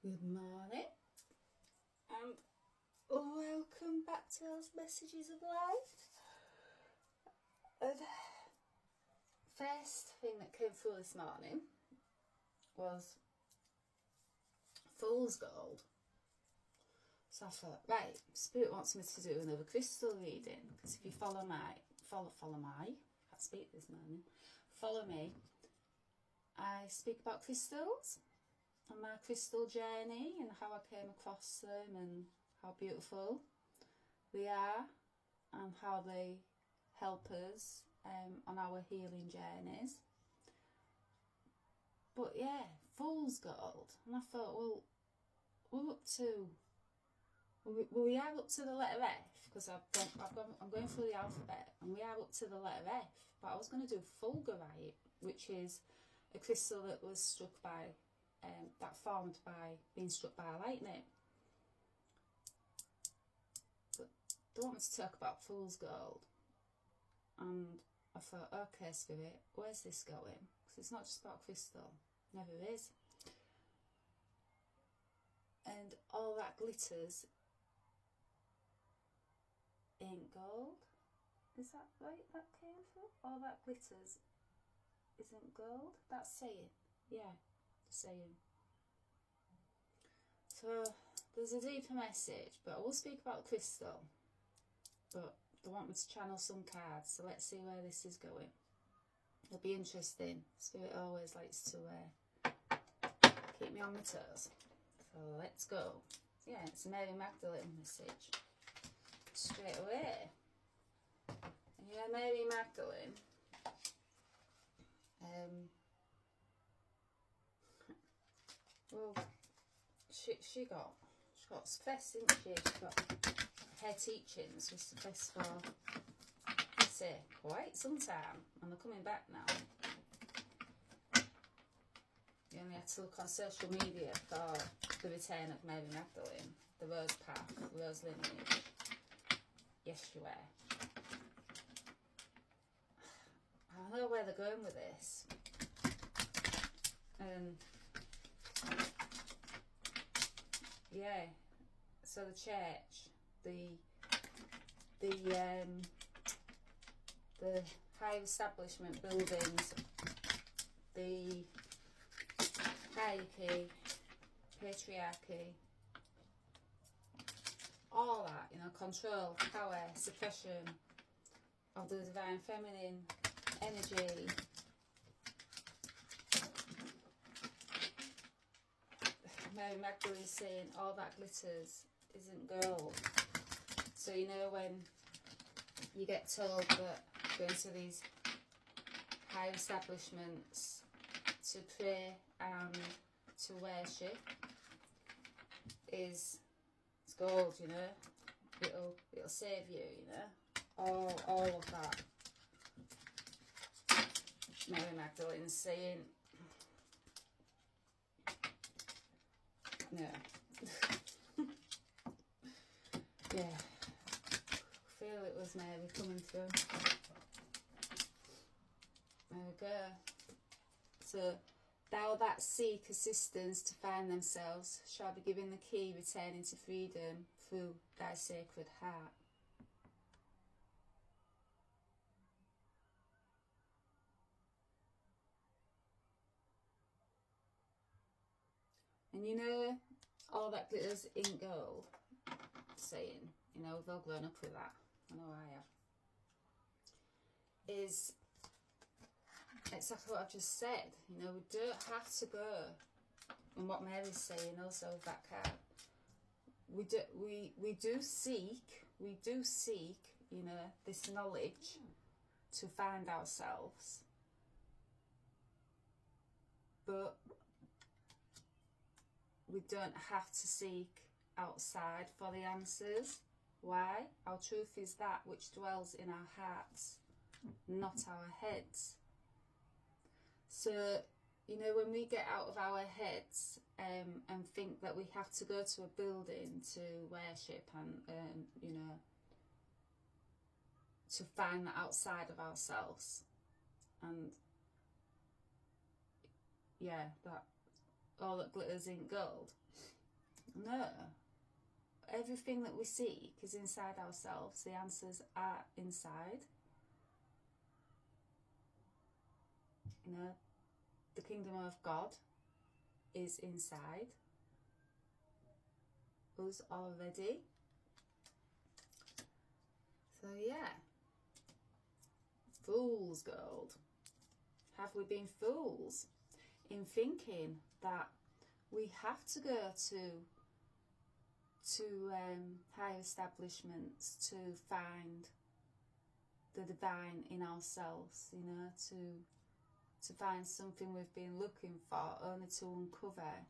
Good morning and welcome back to Ells Messages of Life. The first thing that came through this morning was Fool's Gold. So I thought, right, Spirit wants me to do another crystal reading, because if you follow me, I speak about crystals and my crystal journey and how I came across them and how beautiful they are and how they help us on our healing journeys. But yeah, Fool's Gold, and I thought, well, we are up to the letter F, because I'm going through the alphabet, and we are up to the letter F. But I was going to do fulgurite, which is a crystal that was struck by, that formed by being struck by lightning. But I want to talk about Fool's Gold, and I thought, okay, Spirit, where's this going? Because it's not just about crystal, never is. And all that glitters ain't gold. Is that right? That came through? All that glitters isn't gold? That's saying. Yeah, saying. So there's a deeper message, but I will speak about crystal. But they want me to channel some cards, so let's see where this is going. It'll be interesting. Spirit always likes to keep me on my toes. So let's go. Yeah, it's a Mary Magdalene message. Straight away. Yeah, Mary Magdalene. Well, she got first, didn't she? She got her teachings was first for, let's say, quite some time, and they're coming back now. You only had to look on social media for the return of Mary Magdalene, the Rose Path, the Rose Lineage. Yes, you were. I know where they're going with this. Yeah. So the church, the high establishment buildings, the hierarchy, patriarchy, all that, control, power, suppression of the divine feminine energy. Mary Magdalene saying all that glitters isn't gold. So when you get told that going to these high establishments to pray and to worship it's gold, it'll save you, all of that. Mary Magdalene's saying, yeah. Yeah. I feel it was Mary coming through. There we go. So, thou that seek assistance to find themselves shall be given the key returning to freedom through thy sacred heart. And all that glitters in gold, saying, we've all grown up with that, I know I have, is exactly what I've just said. We don't have to go, and what Mary's saying also with that card, we do seek, this knowledge to find ourselves, but we don't have to seek outside for the answers. Why? Our truth is that which dwells in our hearts, not our heads. So, when we get out of our heads and think that we have to go to a building to worship and, to find that outside of ourselves, and yeah, that all that glitters ain't gold. No. Everything that we seek is inside ourselves. The answers are inside. You know, the kingdom of God is inside us already. So yeah, fool's gold. Have we been fools in thinking that we have to go to higher establishments to find the divine in ourselves, you know, to find something we've been looking for, only to uncover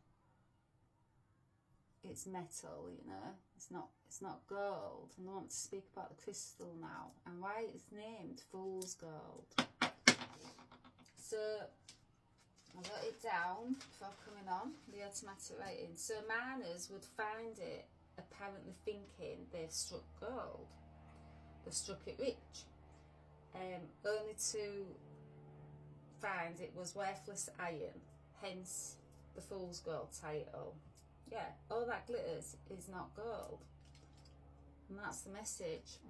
it's metal, you know, it's not gold. And I want to speak about the crystal now and why it's named fool's gold. So I wrote it down before coming on, the automatic writing. So miners would find it apparently thinking they've struck gold, they've struck it rich, only to find it was worthless iron, hence the fool's gold title. Yeah, all that glitters is not gold, and that's the message.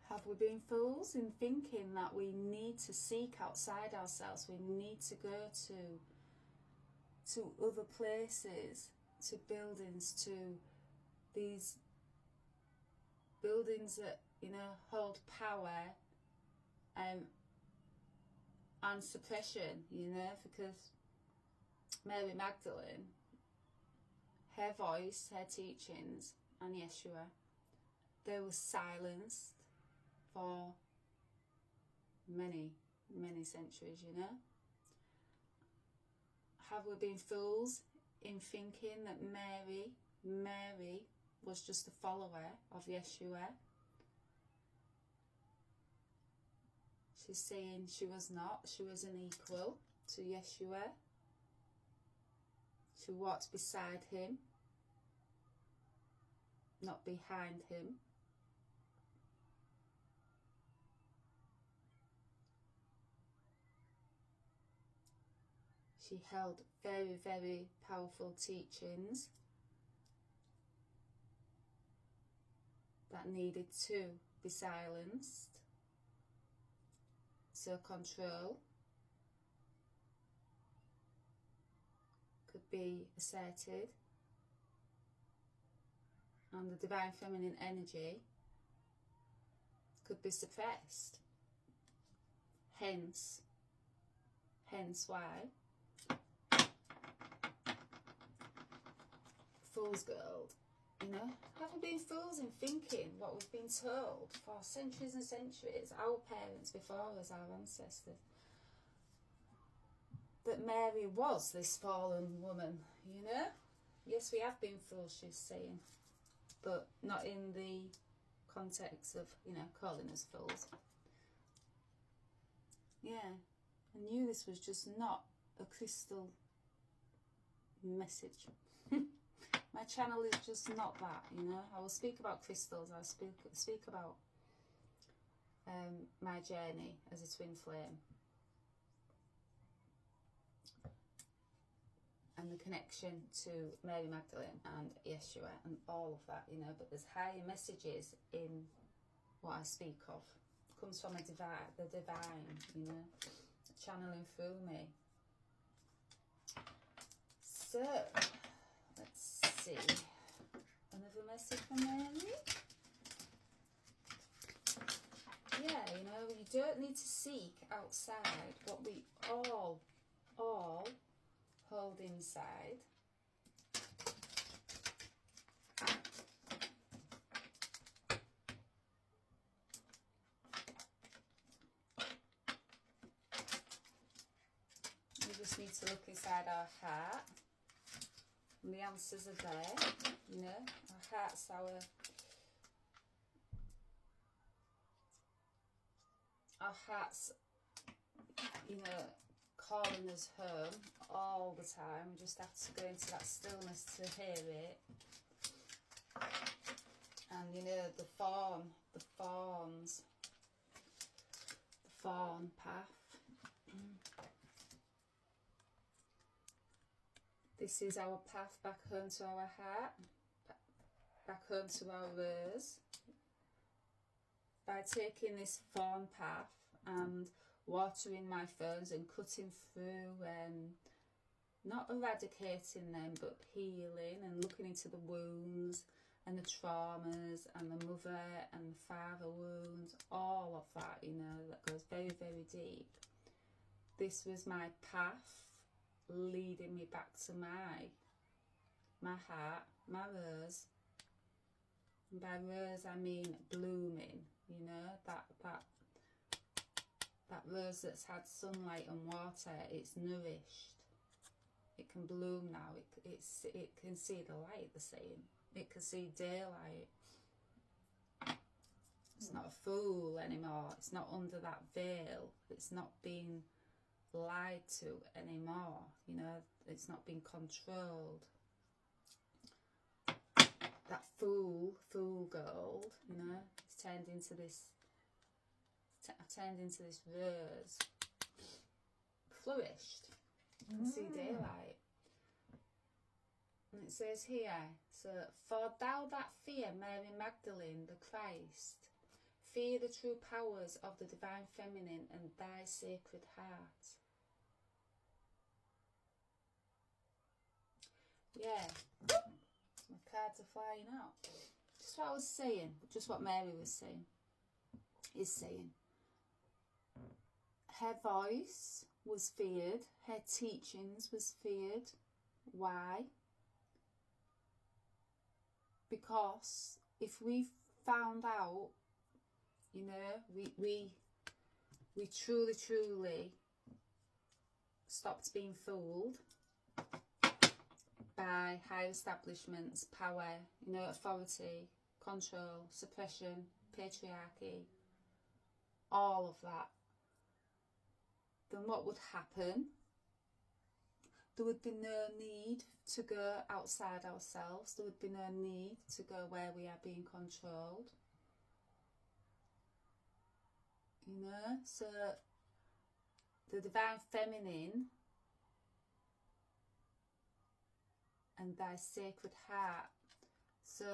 Have we been fools in thinking that we need to seek outside ourselves, we need to go to other places, to buildings, to these buildings that, you know, hold power and suppression, you know, because Mary Magdalene, her voice, her teachings, and Yeshua, they were silenced for many, many centuries, you know. Have we been fools in thinking that Mary was just a follower of Yeshua? She's saying she was not. She was an equal to Yeshua. She walked beside him, not behind him. She held very, very powerful teachings that needed to be silenced. So control could be asserted, and the divine feminine energy could be suppressed. Hence why fool's gold. You know, have we been fools in thinking what we've been told for centuries and centuries, our parents before us, our ancestors, that Mary was this fallen woman, you know? Yes, we have been fools, she's saying, but not in the context of, you know, calling us fools. Yeah, I knew this was just not a crystal message. My channel is just not that, you know. I will speak about crystals, I'll speak about my journey as a twin flame and the connection to Mary Magdalene and Yeshua and all of that, you know. But there's higher messages in what I speak of. It comes from the divine, you know, channeling through me. So let's see, another message from Mary. Yeah, you know, you don't need to seek outside what we all hold inside. We just need to look inside our heart. And the answers are there, you know. Our heart's our heart's, you know, calling us home all the time. We just have to go into that stillness to hear it. And you know, the fawn path. This is our path back home to our heart, back home to our rose. By taking this thorn path and watering my ferns and cutting through, not eradicating them, but healing and looking into the wounds and the traumas and the mother and the father wounds, all of that, you know, that goes very, very deep. This was my path leading me back to my heart, my rose. And by rose I mean blooming, you know, that rose that's had sunlight and water, it's nourished. It can bloom now. It can see the light, they're saying. It can see daylight. It's not a fool anymore. It's not under that veil. It's not being lied to anymore. You know, it's not being controlled. That fool gold, you know, it's turned into this. I've turned into this rose. Flourished. You can see daylight. And it says here, so, for thou that fear Mary Magdalene, the Christ, fear the true powers of the divine feminine and thy sacred heart. Yeah, my cards are flying out. Just what I was saying, just what Mary was saying, is saying. Her voice was feared, her teachings was feared. Why? Because if we found out, you know, we truly stopped being fooled by high establishments, power, you know, authority, control, suppression, patriarchy, all of that, then what would happen? There would be no need to go outside ourselves. There would be no need to go where we are being controlled. You know, so the divine feminine and thy sacred heart. So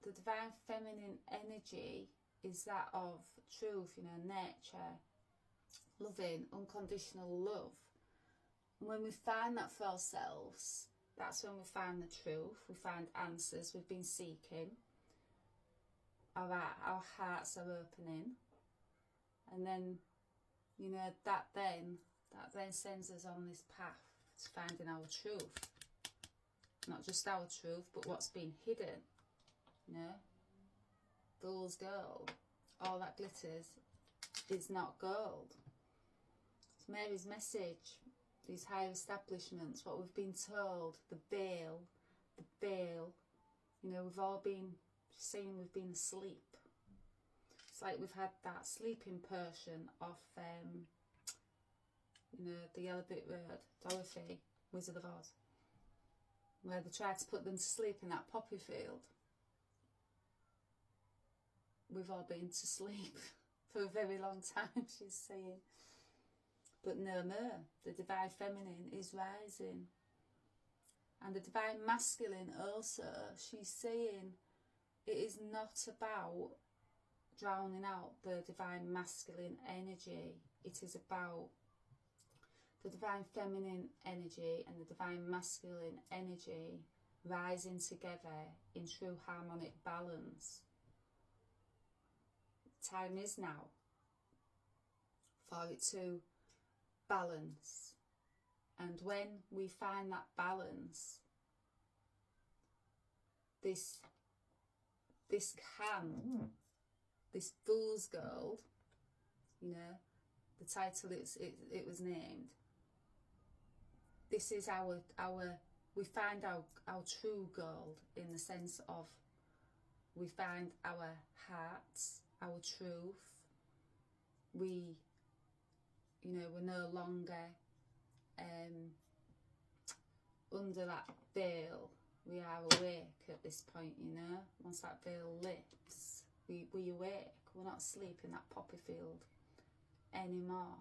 the divine feminine energy is that of truth, you know, nature, loving, unconditional love. And when we find that for ourselves, that's when we find the truth, we find answers we've been seeking, our hearts are opening, and then, you know, that then sends us on this path to finding our truth. Not just our truth, but what's been hidden, you know. Fool's gold, all that glitters is not gold. It's Mary's message. These higher establishments, what we've been told, the veil, you know, we've all been saying we've been asleep. It's like we've had that sleeping potion off, you know, the Yellow Brick Road, Dorothy, Wizard of Oz, where they tried to put them to sleep in that poppy field. We've all been to sleep for a very long time, she's saying. But no more, the divine feminine is rising. And the divine masculine also, she's saying it is not about drowning out the divine masculine energy. It is about the divine feminine energy and the divine masculine energy rising together in true harmonic balance. Time is now for it to balance, and when we find that balance, this fool's gold, you know, the title it was named, this is we find our true gold, in the sense of we find our hearts, our truth. We, you know, we're no longer under that veil. We are awake at this point, you know. Once that veil lifts, we awake. We're not asleep in that poppy field anymore.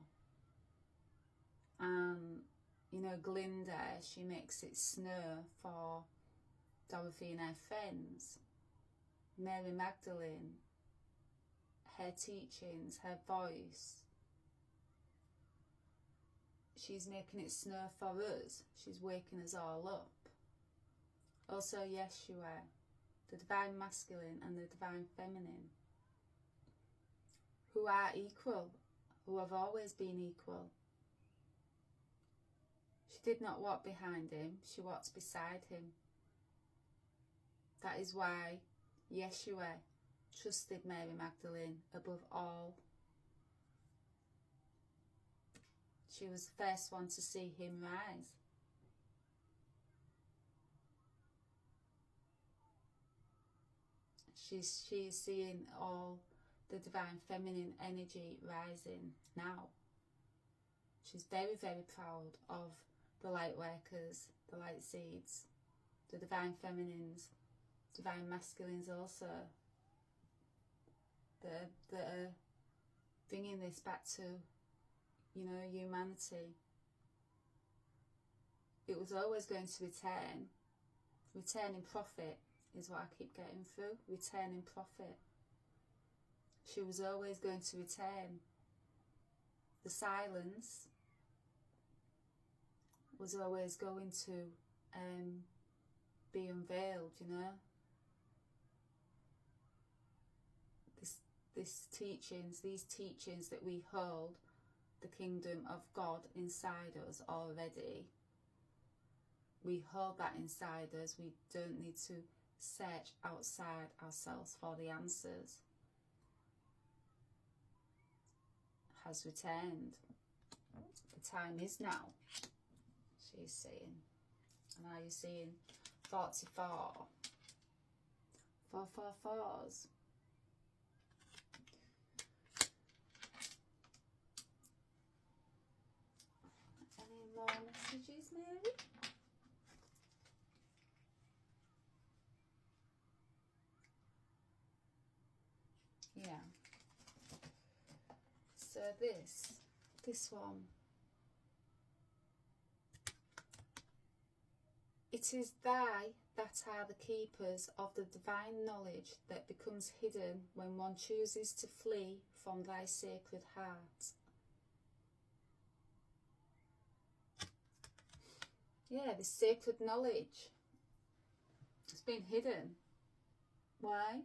And you know, Glinda, she makes it snow for Dorothy and her friends. Mary Magdalene, her teachings, her voice, she's making it snow for us. She's waking us all up. Also Yeshua, the divine masculine and the divine feminine, who are equal, who have always been equal. She did not walk behind him, she walked beside him. That is why Yeshua trusted Mary Magdalene above all. She was the first one to see him rise. She's seeing all the divine feminine energy rising now. She's very, very proud of the light workers, the light seeds, the divine feminines, divine masculines also, that are bringing this back to, you know, humanity. It was always going to return. Returning profit is what I keep getting through. Returning profit. She was always going to return. The silence was always going to be unveiled, you know. These teachings that we hold the kingdom of God inside us already. We hold that inside us. We don't need to search outside ourselves for the answers. Has returned. The time is now, she's saying. And are you seeing 44? 444s. Any more messages, Mary? Yeah. So this one. It is thy that are the keepers of the divine knowledge that becomes hidden when one chooses to flee from thy sacred heart. Yeah, this sacred knowledge. It's been hidden. Why?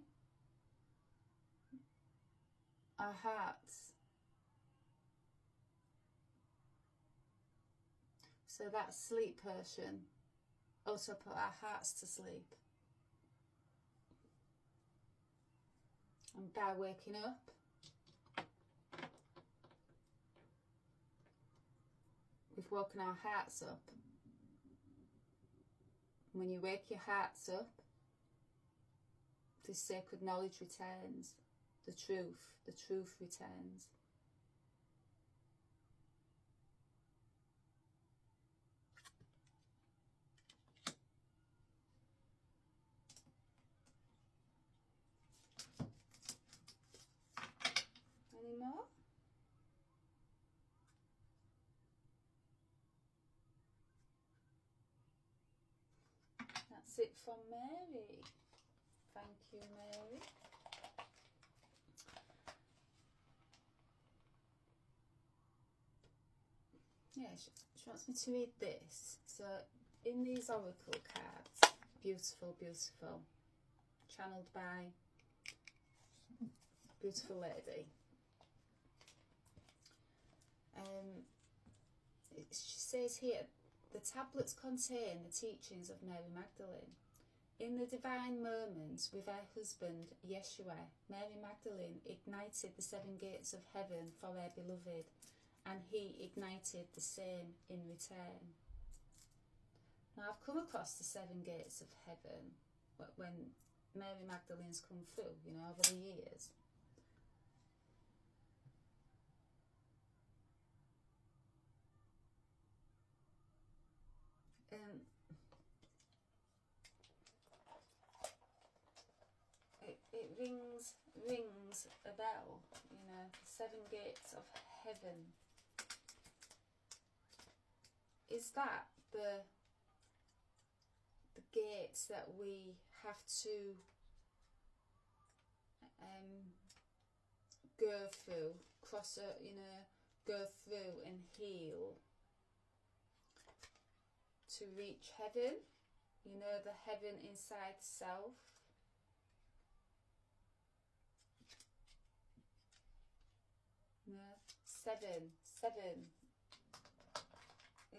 Our hearts. So that sleep potion also put our hearts to sleep. And by waking up, we've woken our hearts up. When you wake your hearts up, this sacred knowledge returns. The truth returns. Any more? That's it from Mary. Thank you, Mary. Yeah, she wants me to read this. So, in these oracle cards, beautiful, beautiful, channeled by a beautiful lady. She says here, the tablets contain the teachings of Mary Magdalene. In the divine moments with her husband, Yeshua, Mary Magdalene ignited the 7 gates of heaven for her beloved, and he ignited the same in return. Now, I've come across the 7 gates of heaven when Mary Magdalene's come through, you know, over the years. It rings a bell, you know, the 7 gates of heaven. is that the gates that we have to go through, cross a, go through and heal to reach heaven, the heaven inside self. Seven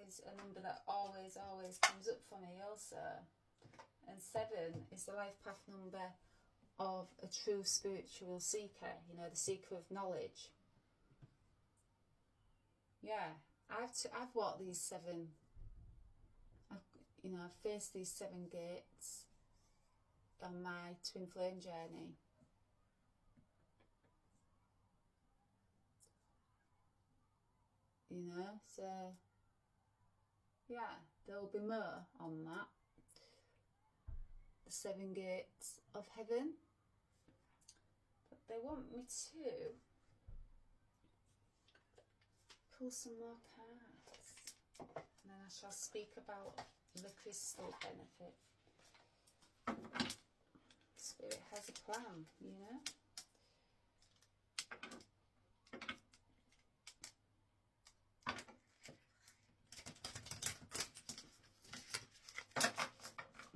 is a number that always comes up for me also, and 7 is the life path number of a true spiritual seeker, the seeker of knowledge. Yeah, I've walked these 7, I've faced these 7 gates on my twin flame journey. So yeah, there will be more on that. The 7 gates of heaven. But they want me to pull some more cards, and then I shall speak about the crystal benefit. Spirit has a plan,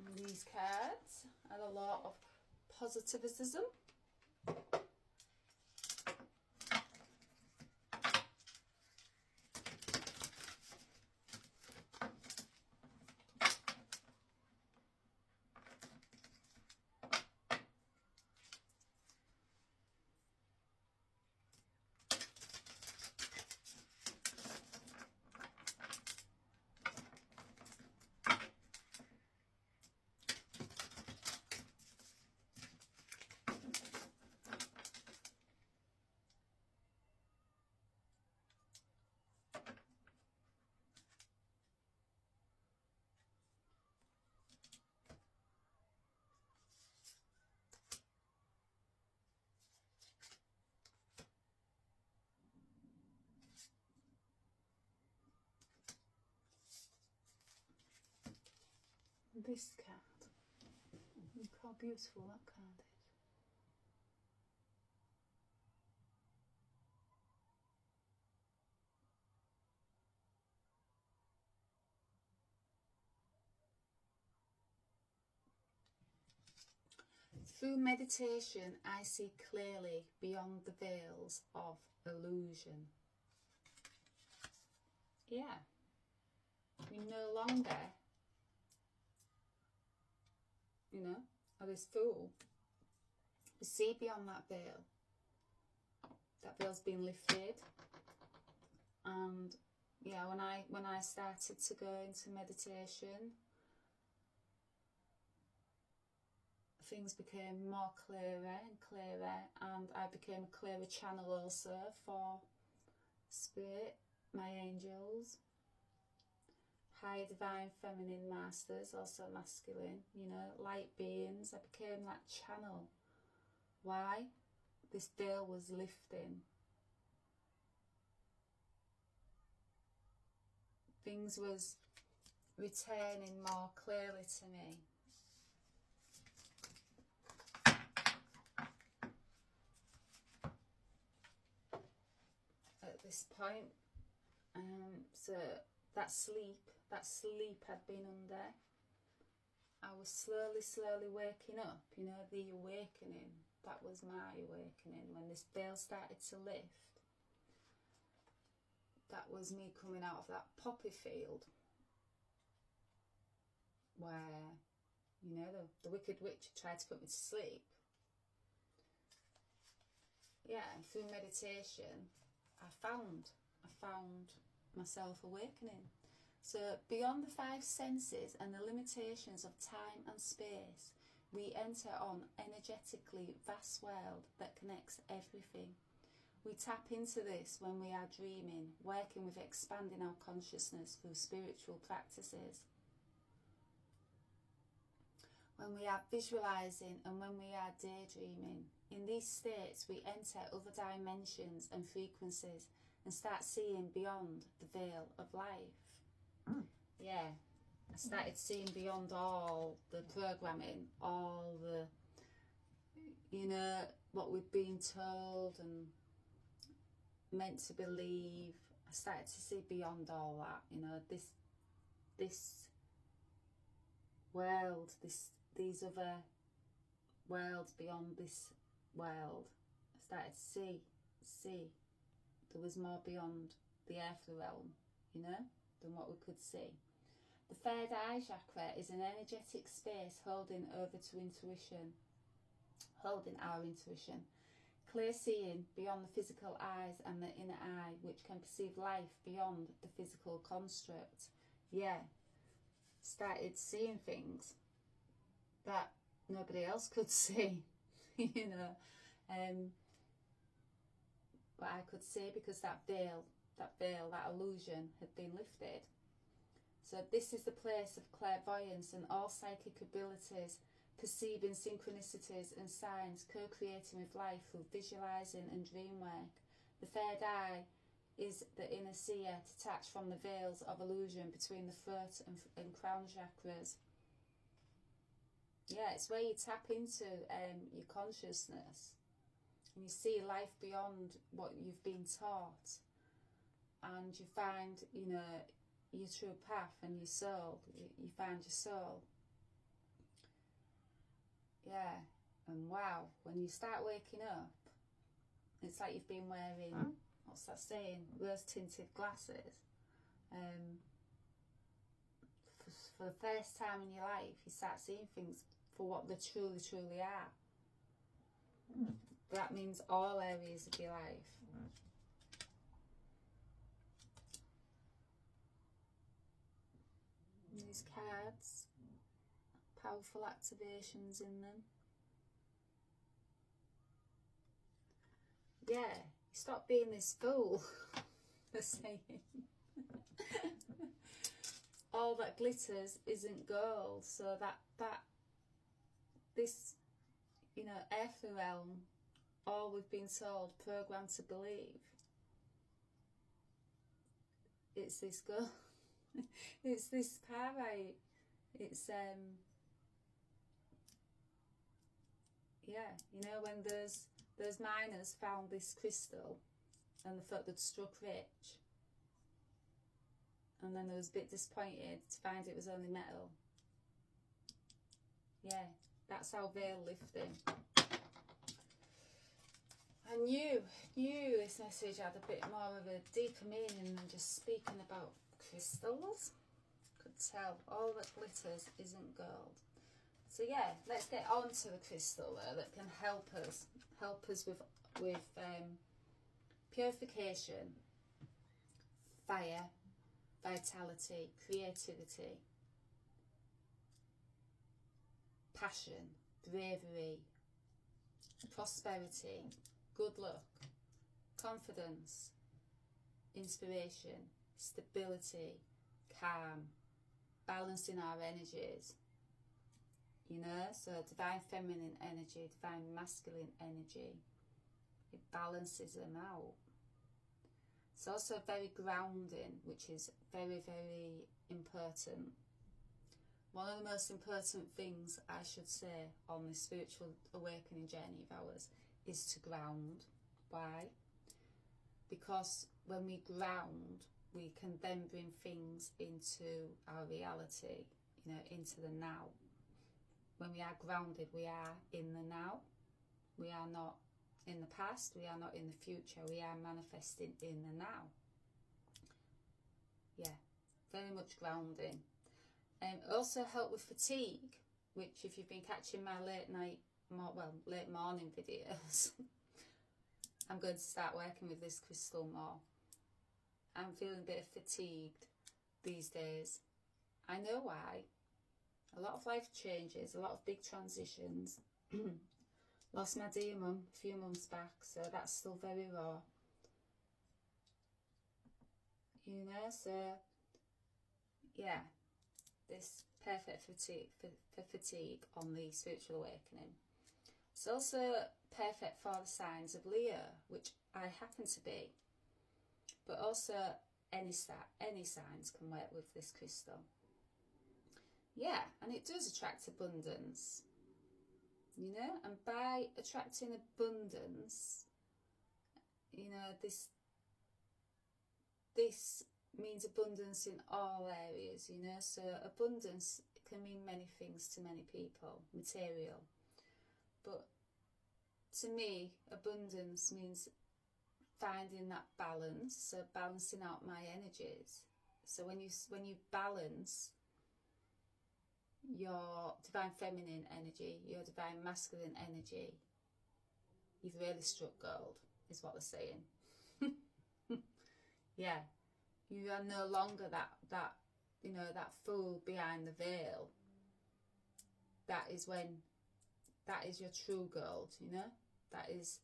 And these cards are the law of positivism. This card, look how beautiful that card is. Through meditation, I see clearly beyond the veils of illusion. Yeah, we no longer, are this fool. We see beyond that veil. That veil's been lifted. And yeah, when I started to go into meditation, things became more clearer and clearer, and I became a clearer channel also for spirit, my angels, high divine feminine masters, also masculine, light beings. I became that channel. Why? This veil was lifting. Things was returning more clearly to me. At this point, so that sleep I'd been under, I was slowly waking up, the awakening. That was my awakening. When this veil started to lift, that was me coming out of that poppy field where, the wicked witch tried to put me to sleep. Yeah, and through meditation, I found myself awakening. So beyond the 5 senses and the limitations of time and space, we enter on energetically vast world that connects everything. We tap into this when we are dreaming, working with expanding our consciousness through spiritual practices. When we are visualizing and when we are daydreaming. In these states, we enter other dimensions and frequencies and start seeing beyond the veil of life. Yeah, I started seeing beyond all the programming, all the, you know, what we've been told and meant to believe. I started to see beyond all that, you know, this world, these other worlds beyond this world. I started to see there was more beyond the earthly realm, you know, than what we could see. The third eye chakra is an energetic space holding over to intuition, holding our intuition. Clear seeing beyond the physical eyes and the inner eye, which can perceive life beyond the physical construct. Yeah, started seeing things that nobody else could see, you know. But I could see because that veil, that illusion had been lifted. So this is the place of clairvoyance and all psychic abilities, perceiving synchronicities and signs, co-creating with life through visualizing and dream work. The third eye is the inner seer, detached from the veils of illusion between the throat and crown chakras. Yeah, it's where you tap into your consciousness and you see life beyond what you've been taught, and you find, you know, your true path and your soul. You find your soul. Yeah, and wow, when you start waking up, it's like you've been wearing, what's that saying, rose tinted glasses. For the first time in your life, you start seeing things for what they truly are. That means all areas of your life. These cards, powerful activations in them. Yeah, stop being this fool. The saying. All that glitters isn't gold. So this, you know, earthly realm, all we've been told, programmed to believe, it's this gold. It's this pyrite. It's yeah, you know, when those miners found this crystal and they thought they'd struck rich, and then they was a bit disappointed to find it was only metal. Yeah, that's how veil lifting. I knew this message had a bit more of a deeper meaning than just speaking about crystals. Could tell all that glitters isn't gold. So yeah, let's get on to the crystal there that can help us with purification, fire, vitality, creativity, passion, bravery, prosperity, good luck, confidence, inspiration, stability, calm, balancing our energies, you know, so divine feminine energy, divine masculine energy, it balances them out. It's also very grounding, which is very, very important. One of the most important things I should say on this spiritual awakening journey of ours is to ground. Why? Because when we ground, we can then bring things into our reality, you know, into the now. When we are grounded, we are in the now. We are not in the past, we are not in the future, we are manifesting in the now. Yeah, very much grounding. Also help with fatigue, which if you've been catching my late morning videos, I'm going to start working with this crystal more. I'm feeling a bit fatigued these days. I know why. A lot of life changes, a lot of big transitions. Lost my dear mum a few months back, so that's still very raw. You know, so yeah, this perfect for fatigue on the spiritual awakening. It's also perfect for the signs of Leo, which I happen to be. But also any signs can work with this crystal. Yeah, and it does attract abundance, you know, and by attracting abundance, you know, this means abundance in all areas, you know. So abundance can mean many things to many people, material, but to me abundance means finding that balance, so balancing out my energies. So when you balance your divine feminine energy, your divine masculine energy, you've really struck gold, is what they're saying. Yeah, you are no longer that you know, that fool behind the veil. That is your true gold, you know. That is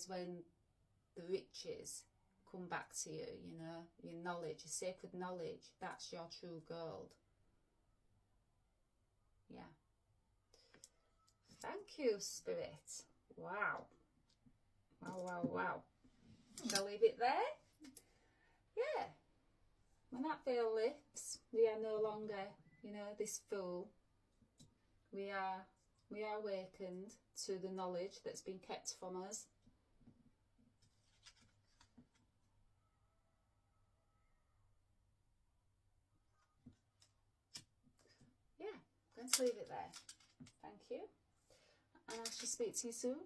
when the riches come back to you, you know, your knowledge, your sacred knowledge. That's your true gold. Yeah. Thank you, Spirit. Wow. Wow. Shall I leave it there? Yeah. When that veil lifts, we are no longer, you know, this fool. We are awakened to the knowledge that's been kept from us. Yeah, I'm going to leave it there. Thank you. And I shall speak to you soon.